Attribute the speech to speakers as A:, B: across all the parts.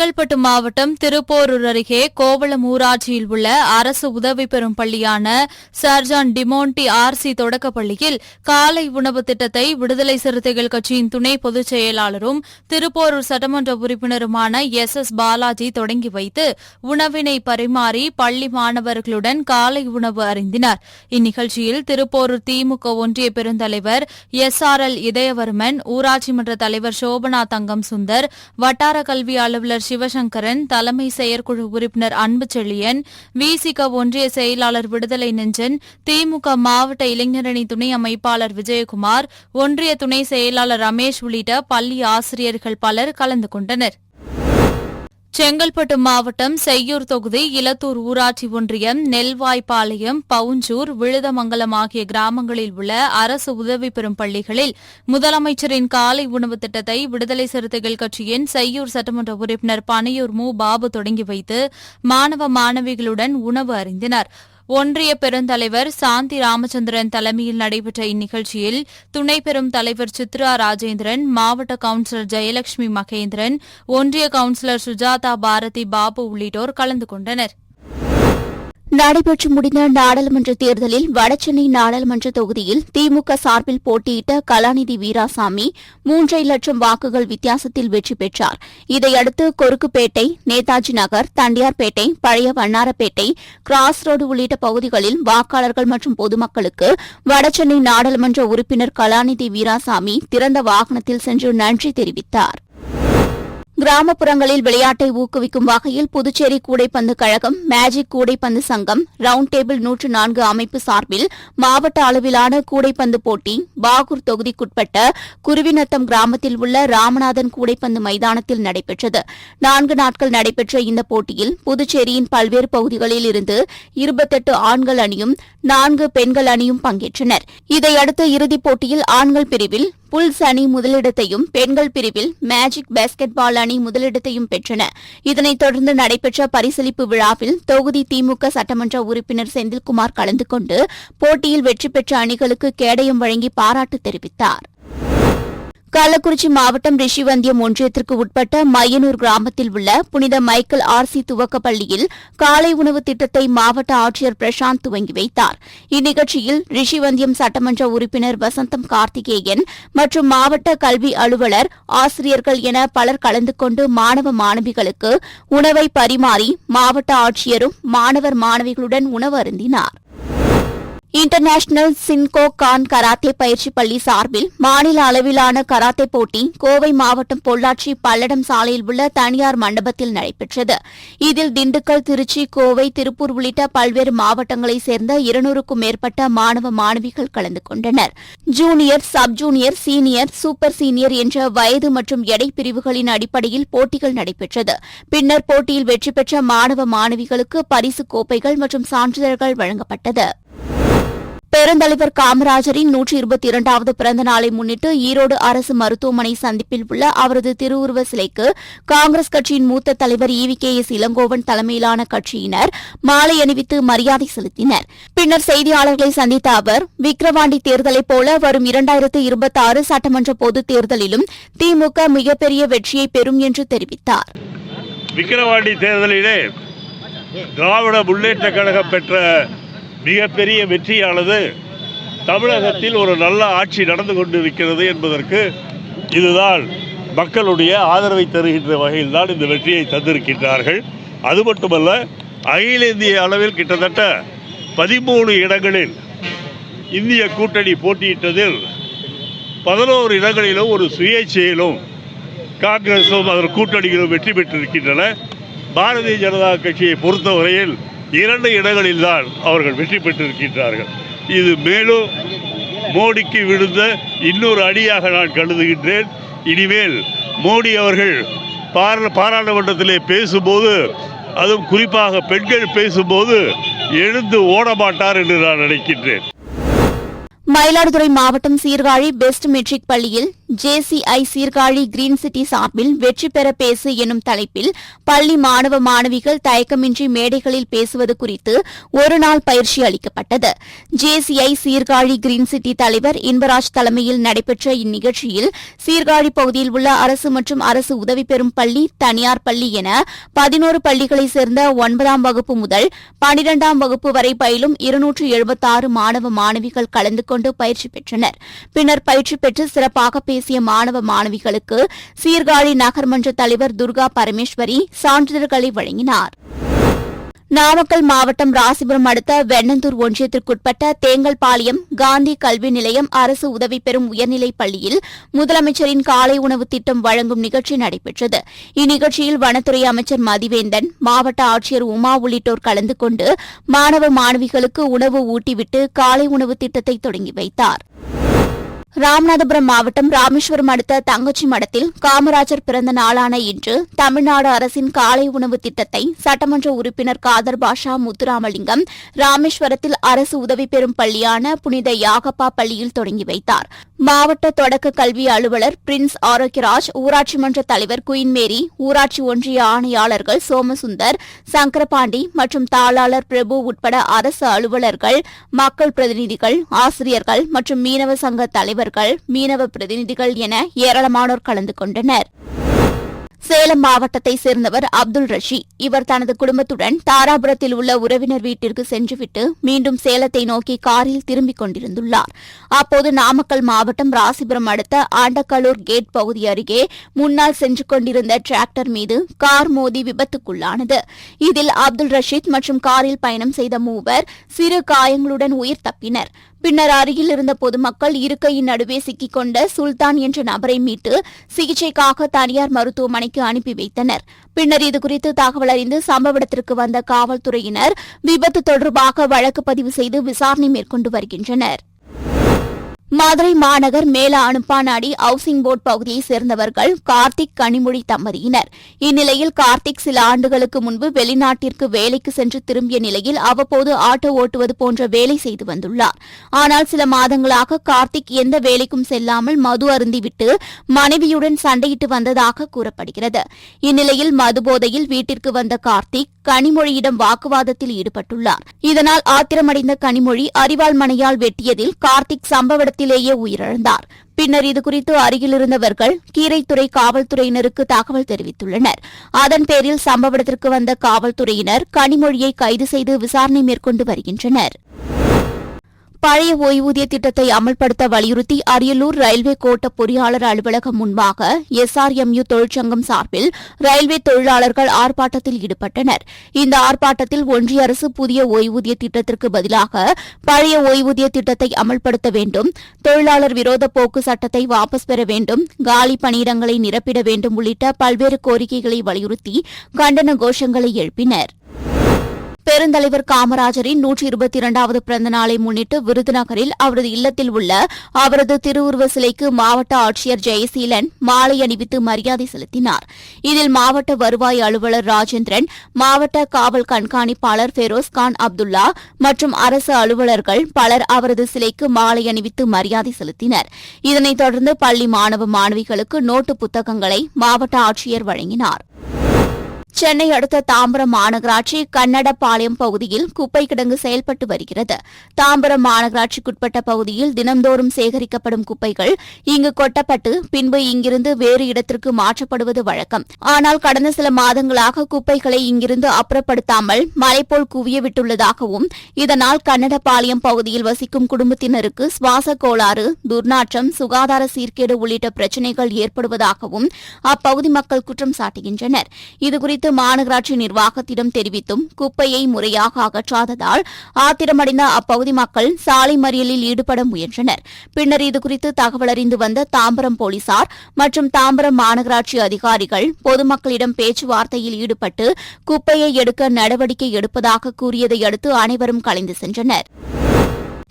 A: செங்கல்பட்டு மாவட்டம் திருப்போரூர் அருகே கோவளம் ஊராட்சியில் உள்ள அரசு உதவி பெறும் பள்ளியான சர்ஜான் டிமோன்டி ஆர்சி தொடக்கப்பள்ளியில் காலை உணவு திட்டத்தை விடுதலை சிறுத்தைகள் கட்சியின் துணை பொதுச் செயலாளரும் திருப்போரூர் சட்டமன்ற உறுப்பினருமான எஸ் பாலாஜி தொடங்கி வைத்து உணவினை பரிமாறி பள்ளி மாணவர்களுடன் காலை உணவு அருந்தினார். இந்நிகழ்ச்சியில் திருப்போரூர் திமுக ஒன்றிய பெருந்தலைவர் SRL இதயவர்மன், ஊராட்சி மன்ற தலைவர் சோபனா தங்கம் சுந்தர், வட்டார கல்வி அலுவலர் சிவசங்கரன், தலைமை செயற்குழு உறுப்பினர் அன்புச்செழியன், VCக ஒன்றிய செயலாளர் விடுதலை நெஞ்சன், திமுக மாவட்ட இளைஞரணி துணை அமைப்பாளர் விஜயகுமார், ஒன்றிய துணை செயலாளர் ரமேஷ் உள்ளிட்ட பள்ளி ஆசிரியர்கள் பலர் கலந்து கொண்டனர். செங்கல்பட்டு மாவட்டம் செய்யூர் தொகுதி இலத்தூர் ஊராட்சி ஒன்றியம் நெல்வாய்ப்பாளையம், பவுஞ்சூர், விழுதமங்கலம் ஆகிய கிராமங்களில் உள்ள அரசு உதவி பெறும் பள்ளிகளில் முதலமைச்சரின் காலை உணவு திட்டத்தை விடுதலை சிறுத்தைகள் கட்சியின் செய்யூர் சட்டமன்ற உறுப்பினர் பனையூர் பாபு தொடங்கி வைத்து மாணவ மாணவிகளுடன் உணவு அருந்தினார். ஒன்றிய பெருந்தலைவர் சாந்தி ராமச்சந்திரன் தலைமையில் நடைபெற்ற இந்நிகழ்ச்சியில் துணை பெரும் தலைவர் சித்ரா ராஜேந்திரன், மாவட்ட கவுன்சிலர் ஜெயலட்சுமி மகேந்திரன், ஒன்றிய கவுன்சிலர் சுஜாதா பாரதி பாபு உள்ளிட்டோர் கலந்து கொண்டனர்.
B: நடைபெற்று முடிந்த நாடாளுமன்ற தேர்தலில் வடசென்னை நாடாளுமன்ற தொகுதியில் திமுக சார்பில் போட்டியிட்ட கலாநிதி வீராசாமி 3.5 லட்சம் வாக்குகள் வித்தியாசத்தில் வெற்றி பெற்றார். இதையடுத்து கொருக்குப்பேட்டை, நேதாஜி நகர், தண்டியார்பேட்டை, பழைய வண்ணாரப்பேட்டை, கிராஸ் ரோடு உள்ளிட்ட பகுதிகளில் வாக்காளர்கள் மற்றும் பொதுமக்களுக்கு வடசென்னை நாடாளுமன்ற உறுப்பினர் கலாநிதி வீராசாமி திறந்த வாகனத்தில் சென்று நன்றி தெரிவித்தார். கிராமப்புறங்களில் விளையாட்டை ஊக்குவிக்கும் வகையில் புதுச்சேரி கூடைப்பந்து கழகம், மேஜிக் கூடைப்பந்து சங்கம், ரவுண்ட் டேபிள் 104 அமைப்பு சார்பில் மாவட்ட அளவிலான கூடைப்பந்து போட்டி பாகூர் தொகுதிக்குட்பட்ட குருவிநத்தம் கிராமத்தில் உள்ள ராமநாதன் கூடைப்பந்து மைதானத்தில் நடைபெற்றது. 4 நாட்கள் நடைபெற்ற இந்த போட்டியில் புதுச்சேரியின் பல்வேறு பகுதிகளில் இருந்து 28 ஆண்கள் அணியும் 4 பெண்கள் அணியும் பங்கேற்றனர். இதையடுத்து இறுதிப் போட்டியில் ஆண்கள் பிரிவில் புல்ஸ் அணி முதலிடத்தையும், பெண்கள் பிரிவில் மேஜிக் பாஸ்கெட் பால் அணி முதலிடத்தையும் பெற்றன. இதனைத் தொடர்ந்து நடைபெற்ற பரிசளிப்பு விழாவில் தொகுதி திமுக சட்டமன்ற உறுப்பினர் செந்தில்குமார் கலந்து கொண்டு போட்டியில் வெற்றி பெற்ற அணிகளுக்கு கேடயம் வழங்கி பாராட்டு தெரிவித்தார். கள்ளக்குறிச்சி மாவட்டம் ரிஷிவந்தியம் ஒன்றியத்திற்கு உட்பட்ட மையனூர் கிராமத்தில் உள்ள புனித மைக்கேல் ஆர்சி துவக்கப் பள்ளியில் காலை உணவு திட்டத்தை மாவட்ட ஆட்சியர் பிரசாந்த் துவங்கி வைத்தார். இந்நிகழ்ச்சியில் ரிஷிவந்தியம் சட்டமன்ற உறுப்பினர் வசந்தம் கார்த்திகேயன் மற்றும் மாவட்ட கல்வி அலுவலர், ஆசிரியர்கள் என பலர் கலந்து கொண்டு மாணவ மாணவிகளுக்கு உணவை பரிமாறி மாவட்ட ஆட்சியரும் மாணவர் மாணவிகளுடன் உணவு அருந்தினார். இன்டர்நேஷனல் சின்கோ கான் கராத்தே பயிற்சி பள்ளி சார்பில் மாநில அளவிலான கராத்தே போட்டி கோவை மாவட்டம் பொள்ளாச்சி பல்லடம் சாலையில் உள்ள தனியார் மண்டபத்தில் நடைபெற்றது. இதில் திண்டுக்கல், திருச்சி, கோவை, திருப்பூர் உள்ளிட்ட பல்வேறு மாவட்டங்களைச் சேர்ந்த 200க்கும் மேற்பட்ட மாணவ மாணவிகள் கலந்து கொண்டனர். Junior, sub junior, senior, super senior என்ற வயது மற்றும் எடை பிரிவுகளின் அடிப்படையில் போட்டிகள் நடைபெற்றது. பின்னர் போட்டியில் வெற்றி பெற்ற மாணவ மாணவிகளுக்கு பரிசு கோப்பைகள் மற்றும் சான்றிதழ்கள் வழங்கப்பட்டது. பெருந்தலைவர் காமராஜரின் 122வது பிறந்த நாளை முன்னிட்டு ஈரோடு அரசு மருத்துவமனை சந்திப்பில் உள்ள அவரது திருவுருவ சிலைக்கு காங்கிரஸ் கட்சியின் மூத்த தலைவர் EVKS இளங்கோவன் தலைமையிலான கட்சியினர் மாலை அணிவித்து மரியாதை செலுத்தினர். பின்னர் செய்தியாளர்களை சந்தித்த அவர், விக்கிரவாண்டி தேர்தலைப் போல வரும் 2026 சட்டமன்ற பொதுத் தேர்தலிலும் திமுக மிகப்பெரிய வெற்றியை பெறும் என்று தெரிவித்தார்.
C: விக்கிரவாண்டி தேர்தலிலே திராவிட முன்னேற்றக் கழகம் பெற்ற மிகப்பெரிய வெற்றியானது தமிழகத்தில் ஒரு நல்ல ஆட்சி நடந்து கொண்டிருக்கிறது என்பதற்கு இதுதான் மக்களுடைய ஆதரவை தருகின்ற வகையில் தான் இந்த வெற்றியை தந்திருக்கின்றார்கள். அது மட்டுமல்ல, அகில இந்திய அளவில் கிட்டத்தட்ட 13 இடங்களில் இந்திய கூட்டணி போட்டியிட்டதில் 11 இடங்களிலும் ஒரு சுயேட்சையிலும் காங்கிரசும் அதன் கூட்டணிகளும் வெற்றி பெற்றிருக்கின்றன. பாரதிய ஜனதா கட்சியை பொறுத்தவரையில் 2 இடங்களில் தான் அவர்கள் வெற்றி பெற்றிருக்கின்றார்கள். இது மேலும் மோடிக்கு விழுந்த இன்னொரு அடியாக நான் கருதுகின்றேன். இனிமேல் மோடி அவர்கள் பாராளுமன்றத்திலே பேசும்போது, அதுவும் குறிப்பாக பெண்கள் பேசும்போது எழுந்து ஓடமாட்டார் என்று நான் நினைக்கின்றேன்.
B: மயிலாடுதுறை மாவட்டம் சீர்காழி பெஸ்ட் மெட்ரிக் பள்ளியில் JCI சீர்காழி கிரீன் சிட்டி சார்பில் வெற்றி பெற பேசு எனும் தலைப்பில் பள்ளி மாணவ மாணவிகள் தயக்கமின்றி மேடைகளில் பேசுவது குறித்து ஒருநாள் பயிற்சி அளிக்கப்பட்டது. JCI சீர்காழி கிரீன் சிட்டி தலைவர் இன்பராஜ் தலைமையில் நடைபெற்ற இந்நிகழ்ச்சியில் சீர்காழி பகுதியில் உள்ள அரசு மற்றும் அரசு உதவி பெறும் பள்ளி, தனியார் பள்ளி என 11 பள்ளிகளைச் சேர்ந்த 9ஆம் வகுப்பு முதல் 12ஆம் வகுப்பு வரை பயிலும் 276 மாணவ மாணவிகள் கலந்து கொண்டு பயிற்சி பெற்றனர். பின்னர் பயிற்சி பெற்று சிறப்பாக பேசிய மாணவ மாணவிகளுக்கு சீர்காழி நகர்மன்ற தலைவர் துர்கா பரமேஸ்வரி சான்றிதழ்களை வழங்கினார். நாமக்கல் மாவட்டம் ராசிபுரம் அடுத்த வெண்ணந்தூர் ஒன்றியத்திற்குட்பட்ட தேங்கல்பாளையம் காந்தி கல்வி நிலையம் அரசு உதவி பெறும் உயர்நிலைப் பள்ளியில் முதலமைச்சரின் காலை உணவு திட்டம் வழங்கும் நிகழ்ச்சி நடைபெற்றது. இந்நிகழ்ச்சியில் வனத்துறை அமைச்சர் மதிவேந்தன், மாவட்ட ஆட்சியர் உமா உள்ளிட்டோர் கலந்து கொண்டு மாணவ மாணவிகளுக்கு உணவு ஊட்டிவிட்டு காலை உணவு திட்டத்தை தொடங்கி வைத்தார். ராமநாதபுரம் மாவட்டம் ராமேஸ்வரம் அடுத்த தங்கச்சி மடத்தில் காமராஜர் பிறந்த நாளான இன்று தமிழ்நாடு அரசின் காலை உணவு திட்டத்தை சட்டமன்ற உறுப்பினர் காதர் பாஷா முத்துராமலிங்கம் ராமேஸ்வரத்தில் அரசு உதவி பெறும் பள்ளியான புனித யாகப்பா பள்ளியில் தொடங்கி வைத்தார். மாவட்ட தொடக்க கல்வி அலுவலர் பிரின்ஸ் ஆரோக்கியராஜ், ஊராட்சி மன்ற தலைவர் குயின்மேரி, ஊராட்சி ஒன்றிய ஆணையாளர்கள் சோமசுந்தர், சங்கரபாண்டி மற்றும் தாளாளர் பிரபு உட்பட அரசு அலுவலர்கள், மக்கள் பிரதிநிதிகள், ஆசிரியர்கள் மற்றும் மீனவ சங்க தலைவர்கள், மீனவ பிரதிநிதிகள் என ஏராளமானோர் கலந்து கொண்டனர். சேலம் மாவட்டத்தைச் சேர்ந்தவர் அப்துல் ரஷீத். இவர் தனது குடும்பத்துடன் தாராபுரத்தில் உள்ள உறவினர் வீட்டிற்கு சென்றுவிட்டு மீண்டும் சேலத்தை நோக்கி காரில் திரும்பிக் கொண்டிருந்துள்ளார். அப்போது நாமக்கல் மாவட்டம் ராசிபுரம் அடுத்த ஆண்டக்கலூர் கேட் பகுதி அருகே முன்னால் சென்று கொண்டிருந்த டிராக்டர் மீது கார் மோதி விபத்துக்குள்ளானது. இதில் அப்துல் ரஷீத் மற்றும் காரில் பயணம் செய்த மூவர் சிறு காயங்களுடன் உயிர் தப்பினர். பின்னர் அருகில் இருந்த பொதுமக்கள் இருக்கையின் நடுவே சிக்கிக் கொண்ட சுல்தான் என்ற நபரை மீட்டு சிகிச்சைக்காக தனியார் மருத்துவமனைக்கு அனுப்பி வைத்தனர். பின்னர் இதுகுறித்து தகவல் அறிந்து சம்பவ இடத்திற்கு வந்த காவல்துறையினர் விபத்து தொடர்பாக வழக்கு பதிவு செய்து விசாரணை மேற்கொண்டு வருகின்றனர். மதுரை மாநகர் மேல அனுப்பானாடி ஹவுசிங் போர்டு பகுதியைச் சேர்ந்தவர்கள் கார்த்திக், கனிமொழி தம்பதியினர். இந்நிலையில் கார்த்திக் சில ஆண்டுகளுக்கு முன்பு வெளிநாட்டிற்கு வேலைக்கு சென்று திரும்பிய நிலையில் அவ்வப்போது ஆட்டோ ஓட்டுவது போன்ற வேலை செய்து வந்துள்ளார். ஆனால் சில மாதங்களாக கார்த்திக் எந்த வேலைக்கும் செல்லாமல் மது அருந்திவிட்டு மனைவியுடன் சண்டையிட்டு வந்ததாக கூறப்படுகிறது. இந்நிலையில் மது போதையில் வீட்டிற்கு வந்த கார்த்திக் கனிமொழியிடம் வாக்குவாதத்தில் ஈடுபட்டுள்ளார். இதனால் ஆத்திரமடைந்த கனிமொழி அரிவாள் மணையால் வெட்டியதில் கார்த்திக் சம்பவ இடத்திலேயே உயிரிழந்தார். பின்னர் இதுகுறித்து அருகிலிருந்தவர்கள் கீரைத்துறை காவல்துறையினருக்கு தகவல் தெரிவித்துள்ளனர். அதன் பேரில் சம்பவ இடத்திற்கு வந்த காவல்துறையினர் கனிமொழியை கைது செய்து விசாரணை மேற்கொண்டு வருகின்றனர். பழைய ஓய்வூதிய திட்டத்தை அமல்படுத்த வலியுறுத்தி அரியலூர் ரயில்வே கோட்ட பொறியாளர் அலுவலகம் முன்பாக SRMU தொழிற்சங்கம் சார்பில் ரயில்வே தொழிலாளர்கள் ஆர்ப்பாட்டத்தில் ஈடுபட்டனர். இந்த ஆர்ப்பாட்டத்தில் ஒன்றிய அரசு புதிய ஓய்வூதிய திட்டத்திற்கு பதிலாக பழைய ஓய்வூதிய திட்டத்தை அமல்படுத்த வேண்டும், தொழிலாளர் விரோத போக்கு சட்டத்தை வாபஸ் பெற வேண்டும், காலி பணியிடங்களை நிரப்பிட வேண்டும் உள்ளிட்ட பல்வேறு கோரிக்கைகளை வலியுறுத்தி கண்டன கோஷங்களை எழுப்பினர். பெருந்தலைவர் காமராஜரின் 122வது பிறந்த நாளை முன்னிட்டு விருதுநகரில் அவரது இல்லத்தில் உள்ள அவரது திருவுருவ சிலைக்கு மாவட்ட ஆட்சியர் ஜெயசீலன் மாலை அணிவித்து மரியாதை செலுத்தினார். இதில் மாவட்ட வருவாய் அலுவலர் ராஜேந்திரன், மாவட்ட காவல் கண்காணிப்பாளர் பெரோஸ்கான் அப்துல்லா மற்றும் அரசு அலுவலர்கள் பலர் அவரது சிலைக்கு மாலை அணிவித்து மரியாதை செலுத்தினர். இதனைத் தொடர்ந்து பள்ளி மாணவ மாணவிகளுக்கு நோட்டு புத்தகங்களை மாவட்ட ஆட்சியர் வழங்கினார். சென்னை அடுத்த தாம்பரம் மாநகராட்சி கன்னடபாளையம் பகுதியில் குப்பை கிடங்கு செயல்பட்டு வருகிறது. தாம்பரம் மாநகராட்சிக்குட்பட்ட பகுதியில் தினந்தோறும் சேகரிக்கப்படும் குப்பைகள் இங்கு கொட்டப்பட்டு பின்பு இங்கிருந்து வேறு இடத்திற்கு மாற்றப்படுவது வழக்கம். ஆனால் கடந்த சில மாதங்களாக குப்பைகளை இங்கிருந்து அப்புறப்படுத்தாமல் மலைபோல் குவியவிட்டுள்ளதாகவும் இதனால் கன்னடபாளையம் பகுதியில் வசிக்கும் குடும்பத்தினருக்கு சுவாச கோளாறு, துர்நாற்றம், சுகாதார சீர்கேடு உள்ளிட்ட பிரச்சினைகள் ஏற்படுவதாகவும் அப்பகுதி மக்கள் குற்றம் சாட்டுகின்றனர். இதுகுறித்து மாநகராட்சி நிர்வாகத்திடம் தெரிவித்தும் குப்பையை முறையாக அகற்றாததால் ஆத்திரமடைந்த அப்பகுதி மக்கள் சாலை மறியலில் ஈடுபட முயன்றனர். பின்னர் இதுகுறித்து தகவல் அறிந்து வந்த தாம்பரம் போலீசார் மற்றும் தாம்பரம் மாநகராட்சி அதிகாரிகள் பொதுமக்களிடம் பேச்சுவார்த்தையில் ஈடுபட்டு குப்பையை எடுக்க நடவடிக்கை எடுப்பதாக கூறியதை அடுத்து அனைவரும் கலைந்து சென்றனர்.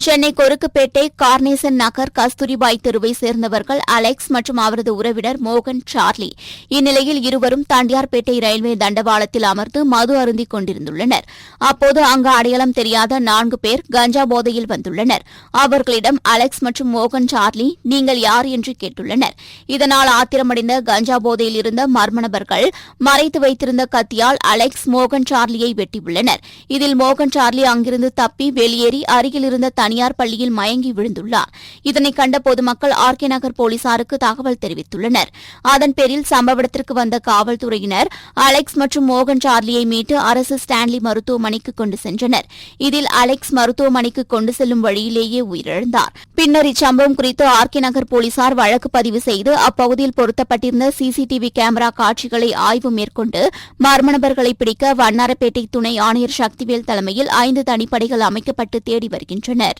B: சென்னை கொருக்குப்பேட்டை கார்னேசன் நகர் கஸ்தூரிபாய் தெருவை சேர்ந்தவர்கள் அலெக்ஸ் மற்றும் அவரது உறவினர் மோகன், சார்லி. இந்நிலையில் இருவரும் தண்டியார்பேட்டை ரயில்வே தண்டவாளத்தில் அமர்ந்து மது அருந்திக் கொண்டிருந்துள்ளனர். அப்போது அங்கு அடையாளம் தெரியாத 4 பேர் கஞ்சா போதையில் வந்துள்ளனர். அவர்களிடம் அலெக்ஸ் மற்றும் மோகன், சார்லி நீங்கள் யார் என்று கேட்டுள்ளனர். இதனால் ஆத்திரமடைந்த கஞ்சா போதையில் இருந்த மர்ம நபர்கள் மறைத்து வைத்திருந்த கத்தியால் அலெக்ஸ், மோகன், சார்லியை வெட்டியுள்ளனர். இதில் மோகன், சார்லி அங்கிருந்து தப்பி வெளியேறி அருகில் இருந்த தனியார் பள்ளியில் மயங்கி விழுந்துள்ளார். இதனை கண்ட பொதுமக்கள் ஆர்கே நகர் போலீசாருக்கு தகவல் தெரிவித்துள்ளனர். அதன் பேரில் சம்பவ இடத்திற்கு வந்த காவல்துறையினர் அலெக்ஸ் மற்றும் மோகன், சார்லியை மீட்டு அரசு ஸ்டான்லி மருத்துவமனைக்கு கொண்டு சென்றனர். இதில் அலெக்ஸ் மருத்துவமனைக்கு கொண்டு செல்லும் வழியிலேயே உயிரிழந்தார். பின்னர் இச்சம்பவம் குறித்து ஆர்கே நகர் போலீசார் வழக்கு பதிவு செய்து அப்பகுதியில் பொருத்தப்பட்டிருந்த சிசிடிவி கேமரா காட்சிகளை ஆய்வு மேற்கொண்டு மர்ம நபர்களை பிடிக்க வண்ணாரப்பேட்டை துணை ஆணையர் சக்திவேல் தலைமையில் 5 தனிப்படைகள் அமைக்கப்பட்டு தேடி வருகின்றனர்.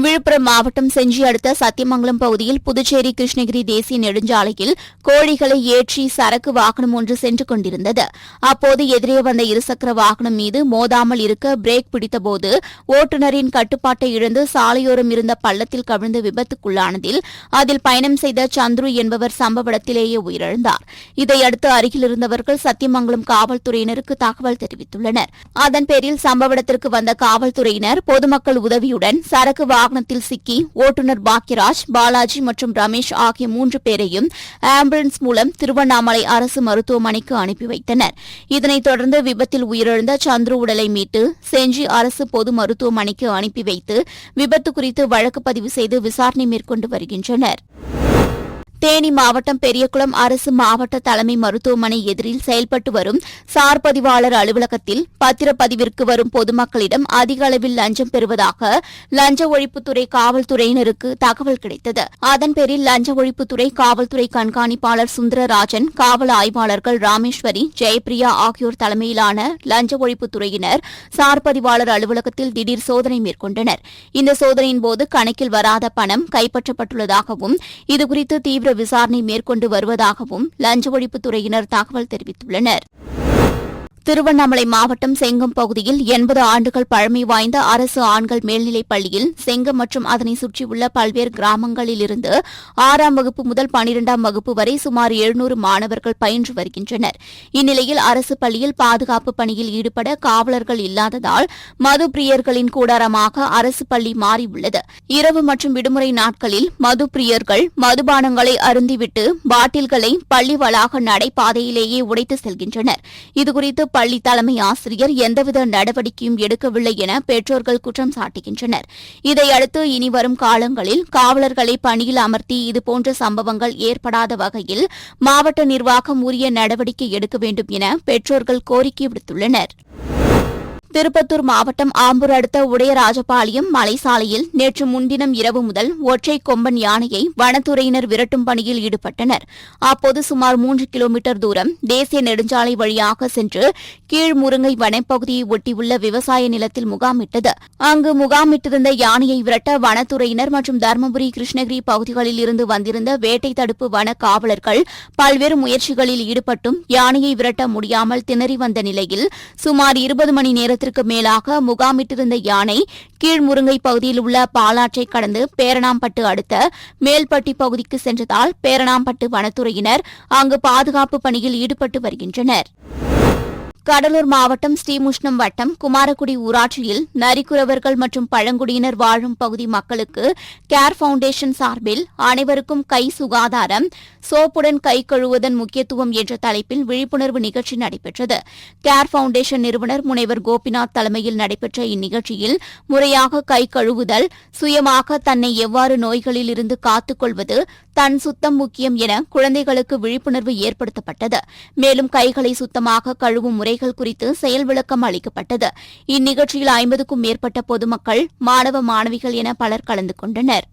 B: விழுப்புரம் மாவட்டம் செஞ்சி அடுத்த சத்தியமங்கலம் பகுதியில் புதுச்சேரி கிருஷ்ணகிரி தேசிய நெடுஞ்சாலையில் கோழிகளை ஏற்றி சரக்கு வாகனம் ஒன்று சென்று கொண்டிருந்தது. அப்போது எதிரே வந்த இருசக்கர வாகனம் மீது மோதாமல் இருக்க பிரேக் பிடித்தபோது ஓட்டுநரின் கட்டுப்பாட்டை இழந்து சாலையோரம் இருந்த பள்ளத்தில் கவிழ்ந்து விபத்துக்குள்ளானதில் அதில் பயணம் செய்த சந்துரு என்பவர் சம்பவ இடத்திலேயே உயிரிழந்தார். இதையடுத்து அருகில் இருந்தவர்கள் சத்தியமங்கலம் காவல்துறையினருக்கு தகவல் தெரிவித்துள்ளனர். அதன் பேரில் சம்பவ இடத்திற்கு வந்த காவல்துறையினர் பொதுமக்கள் உதவியுடன் சரக்கு வாகனத்தில் சிக்கி ஓட்டுநர் பாக்யராஜ், பாலாஜி மற்றும் ரமேஷ் ஆகிய 3 பேரையும் ஆம்புலன்ஸ் மூலம் திருவண்ணாமலை அரசு மருத்துவமனைக்கு அனுப்பி வைத்தனர். இதனைத் தொடர்ந்து விபத்தில் உயிரிழந்த சந்துரு உடலை மீட்டு செஞ்சி அரசு பொது மருத்துவமனைக்கு அனுப்பி வைத்து விபத்து குறித்து வழக்கு பதிவு செய்து விசாரணை மேற்கொண்டு வருகின்றனர். தேனி மாவட்டம் பெரியகுளம் அரசு மாவட்ட தலைமை மருத்துவமனை எதிரில் செயல்பட்டு வரும் சார் பதிவாளர் அலுவலகத்தில் பத்திரப்பதிவிற்கு வரும் பொதுமக்களிடம் அதிக அளவில் லஞ்சம் பெறுவதாக லஞ்ச ஒழிப்புத்துறை காவல்துறையினருக்கு தகவல் கிடைத்தது. அதன் பேரில் லஞ்ச ஒழிப்புத்துறை காவல்துறை கண்காணிப்பாளர் சுந்தரராஜன், காவல் ஆய்வாளர்கள் ராமேஸ்வரி, ஜெயபிரியா ஆகியோர் தலைமையிலான லஞ்ச ஒழிப்புத்துறையினர் சார் பதிவாளர் அலுவலகத்தில் திடீர் சோதனை மேற்கொண்டனர். இந்த சோதனையின்போது கணக்கில் வராத பணம் கைப்பற்றப்பட்டுள்ளதாகவும் இதுகுறித்து தீவிர விசாரணை மேற்கொண்டு வருவதாகவும் லஞ்ச ஒழிப்புத்துறையினர் தகவல் தெரிவித்துள்ளனர். திருவண்ணாமலை மாவட்டம் செங்கம் பகுதியில் 80 ஆண்டுகள் பழமை வாய்ந்த அரசு ஆண்கள் மேல்நிலைப் பள்ளியில் செங்கம் மற்றும் அதனை சுற்றியுள்ள பல்வேறு கிராமங்களில் இருந்து 6ஆம் வகுப்பு முதல் 12ஆம் வகுப்பு வரை சுமார் 700 மாணவர்கள் பயின்று வருகின்றனர். இந்நிலையில் அரசு பள்ளியில் பாதுகாப்பு பணியில் ஈடுபட காவலர்கள் இல்லாததால் மது பிரியர்களின் கூடாரமாக அரசு பள்ளி மாறியுள்ளது. இரவு மற்றும் விடுமுறை நாட்களில் மது பிரியர்கள் மதுபானங்களை அருந்திவிட்டு பாட்டில்களை பள்ளி வளாக நடைபாதையிலேயே உடைத்து செல்கின்றனர். இதுகுறித்து பள்ளி தலைமை ஆசிரியர் எந்தவித நடவடிக்கையும் எடுக்கவில்லை என பெற்றோர்கள் குற்றம் சாட்டுகின்றனர். இதையடுத்து இனி வரும் காலங்களில் காவலர்களை பணியில் அமர்த்தி இதுபோன்ற சம்பவங்கள் ஏற்படாத வகையில் மாவட்ட நிர்வாகம் உரிய நடவடிக்கை எடுக்க வேண்டும் என பெற்றோர்கள் கோரிக்கை விடுத்துள்ளனர். திருப்பத்தூர் மாவட்டம் ஆம்பூர் அடுத்த உடையராஜபாளையம் மலைசாலையில் நேற்று முன்தினம் இரவு முதல் ஒற்றை கொம்பன் யானையை வனத்துறையினர் விரட்டும் பணியில் ஈடுபட்டனர். அப்போது சுமார் 3 கிலோமீட்டர் தூரம் தேசிய நெடுஞ்சாலை வழியாக சென்று கீழ்முருங்கை வனப்பகுதியை ஒட்டியுள்ள விவசாய நிலத்தில் முகாமிட்டது. அங்கு முகாமிட்டிருந்த யானையை விரட்ட வனத்துறையினர் மற்றும் தருமபுரி, கிருஷ்ணகிரி பகுதிகளில் இருந்து வந்திருந்த வேட்டை தடுப்பு வன காவலர்கள் பல்வேறு முயற்சிகளில் ஈடுபட்டும் யானையை விரட்ட முடியாமல் திணறி வந்த நிலையில் சுமார் 20 மணி நேரத்திற்கு மேலாக முகாமிட்டிருந்த யானை கீழ்முருங்கை பகுதியில் உள்ள பாலாற்றை கடந்து பேரணாம்பட்டு அடுத்த மேல்பட்டி பகுதிக்கு சென்றதால் பேரணாம்பட்டு வனத்துறையினர் அங்கு பாதுகாப்பு பணியில் ஈடுபட்டு வருகின்றனர். கடலூர் மாவட்டம் ஸ்ரீமுஷ்ணம் வட்டம் குமாரகுடி ஊராட்சியில் நரிக்குறவர்கள் மற்றும் பழங்குடியினர் வாழும் பகுதி மக்களுக்கு கேர் ஃபவுண்டேஷன் சார்பில் அனைவருக்கும் கை சுகாதாரம், சோப்புடன் கை கழுவுவதன் முக்கியத்துவம் என்ற தலைப்பில் விழிப்புணர்வு நிகழ்ச்சி நடைபெற்றது. கேர் ஃபவுண்டேஷன் நிறுவனர் முனைவர் கோபிநாத் தலைமையில் நடைபெற்ற இந்நிகழ்ச்சியில் முறையாக கை கழுவுதல், சுயமாக தன்னை எவ்வாறு நோய்களில் இருந்து காத்துக் கொள்வது, தன் சுத்தம் முக்கியம் என குழந்தைகளுக்கு விழிப்புணர்வு ஏற்படுத்தப்பட்டது. மேலும் கைகளை சுத்தமாக கழுவும் முறைகள் குறித்து செயல் விளக்கம் அளிக்கப்பட்டது. இந்நிகழ்ச்சியில் 50க்கும் மேற்பட்ட பொதுமக்கள், மாணவ மாணவிகள் என பலர் கலந்து கொண்டனர்.